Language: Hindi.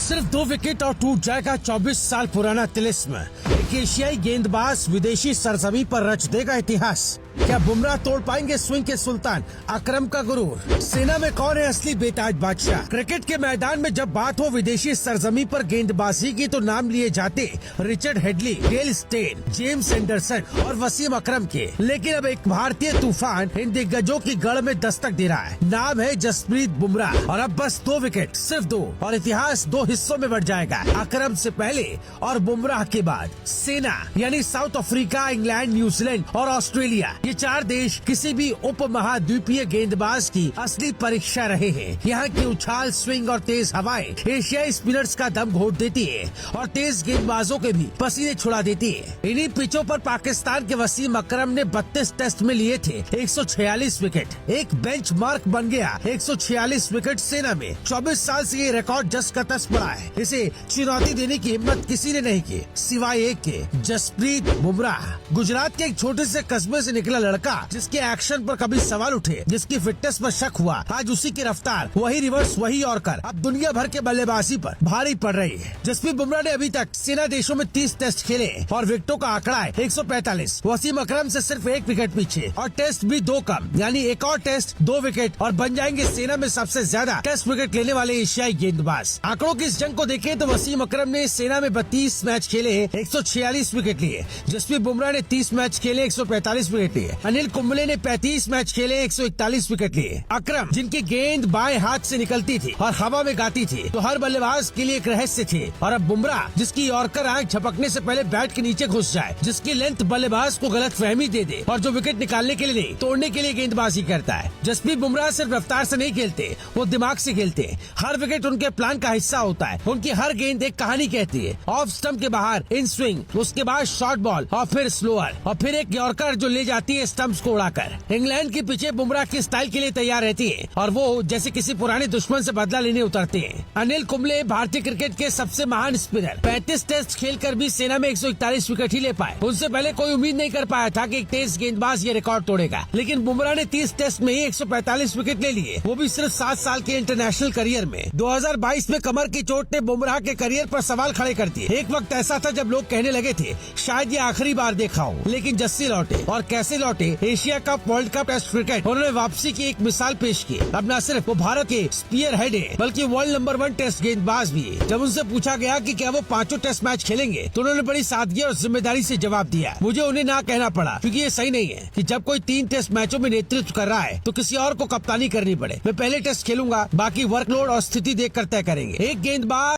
सिर्फ 2 विकेट और टूट जाएगा 24 साल पुराना तिलिस्म। एक एशियाई गेंदबाज विदेशी सरजमी पर रच देगा इतिहास। क्या बुमराह तोड़ पाएंगे स्विंग के सुल्तान अकरम का गुरूर? सेना में कौन है असली बेताज बादशाह? क्रिकेट के मैदान में जब बात हो विदेशी सरजमी पर गेंदबाजी की तो नाम लिए जाते Richard Hadlee, Dale Steyn, James Anderson और वसीम अकरम के। लेकिन अब एक भारतीय तूफान इन दिग्गजों की गढ़ में दस्तक दे रहा है। नाम है जसप्रीत बुमराह और अब बस 2 विकेट, सिर्फ 2, और इतिहास 2 हिस्सों में बढ़ जाएगा। अकरम से पहले और बुमराह के बाद सेना यानी साउथ अफ्रीका, इंग्लैंड, न्यूजीलैंड और ऑस्ट्रेलिया, ये 4 देश किसी भी उप महाद्वीपीय गेंदबाज की असली परीक्षा रहे हैं। यहाँ की उछाल, स्विंग और तेज हवाएं एशियाई स्पिनर्स का दम घोट देती है और तेज गेंदबाजों के भी पसीने छुड़ा देती है। इन्हीं पिचों पर पाकिस्तान के वसीम अकरम ने 32 टेस्ट में लिए थे 146 विकेट। एक बेंचमार्क बन गया 146 विकेट सेना में। 24 साल से ये रिकॉर्ड जस का तस पड़ा है। इसे चुनौती देने की हिम्मत किसी ने नहीं की सिवाय एक के, जसप्रीत बुमराह। गुजरात के एक छोटे से कस्बे से निकला लड़का जिसके एक्शन पर कभी सवाल उठे, जिसकी फिटनेस पर शक हुआ, आज उसी की रफ्तार, वही रिवर्स, वही यॉर्कर अब दुनिया भर के बल्लेबाजी पर भारी पड़ रही है। जसप्रीत बुमराह ने अभी तक सेना देशों में 30 टेस्ट खेले और विकेटों का आंकड़ा है 145। वसीम अकरम से सिर्फ 1 विकेट पीछे और टेस्ट भी 2 कम, यानी एक और टेस्ट 2 विकेट और बन जाएंगे सेना में सबसे ज्यादा टेस्ट विकेट लेने वाले एशियाई गेंदबाज। आंकड़ों की इस जंग को देखें तो वसीम अकरम ने सेना में 32 मैच खेले 146 विकेट लिए। जसप्रीत बुमराह ने 30 मैच खेले 145 विकेट लिए। अनिल कुंबले ने 35 मैच खेले 141 विकेट लिए। अकरम, जिनकी गेंद बाएं हाथ से निकलती थी और हवा में गाती थी, तो हर बल्लेबाज के लिए एक रहस्य थे। और अब बुमराह, जिसकी यॉर्कर आंख झपकने से पहले बैट के नीचे घुस जाए, जिसकी लेंथ बल्लेबाज को गलत फहमी दे दे और जो विकेट निकालने के लिए नहीं, तोड़ने के लिए गेंदबाजी करता है। जसप्रीत बुमराह सिर्फ रफ्तार से नहीं खेलते, वो दिमाग से खेलते। हर विकेट उनके प्लान का हिस्सा होता है। उनकी हर गेंद एक कहानी कहती है। ऑफ स्टंप के बाहर इन स्विंग, उसके बाद शॉर्ट बॉल और फिर स्लोअर और फिर एक यॉर्कर जो ले जाती है स्टंप्स को उड़ाकर। इंग्लैंड की पिचें बुमराह की स्टाइल के लिए तैयार रहती है और वो जैसे किसी पुराने दुश्मन से बदला लेने उतरते हैं। अनिल कुंबले भारतीय क्रिकेट के सबसे महान स्पिनर, 35 टेस्ट खेलकर भी सेना में 141 विकेट ही ले पाए। उनसे पहले कोई उम्मीद नहीं कर पाया था कि एक तेज गेंदबाज ये रिकॉर्ड तोड़ेगा, लेकिन बुमराह ने 30 टेस्ट में ही 145 विकेट ले लिए, वो भी सिर्फ 7 साल के इंटरनेशनल करियर में। 2022 में कमर की चोट ने बुमराह के करियर पर सवाल खड़े कर दिए। एक वक्त ऐसा था जब लोग कहने लगे थे शायद ये आखिरी बार देखा हूँ, लेकिन जस्सी लौटे और कैसे लौटे। Asia cup, world cup, test cricket, उन्होंने वापसी की एक मिसाल पेश की। अब न सिर्फ वो भारत के स्पीयर हेड है, बल्कि वर्ल्ड नंबर 1 टेस्ट गेंदबाज भी है। जब उनसे पूछा गया कि क्या वो 5 टेस्ट मैच खेलेंगे, तो उन्होंने बड़ी सादगी और जिम्मेदारी से जवाब दिया, मुझे उन्हें ना कहना पड़ा, क्योंकि ये सही नहीं है कि जब कोई 3 टेस्ट मैचों में नेतृत्व कर रहा है तो किसी और को कप्तानी करनी पड़े। मैं पहले टेस्ट खेलूंगा, बाकी वर्कलोड और स्थिति देखकर तय करेंगे। एक गेंदबाज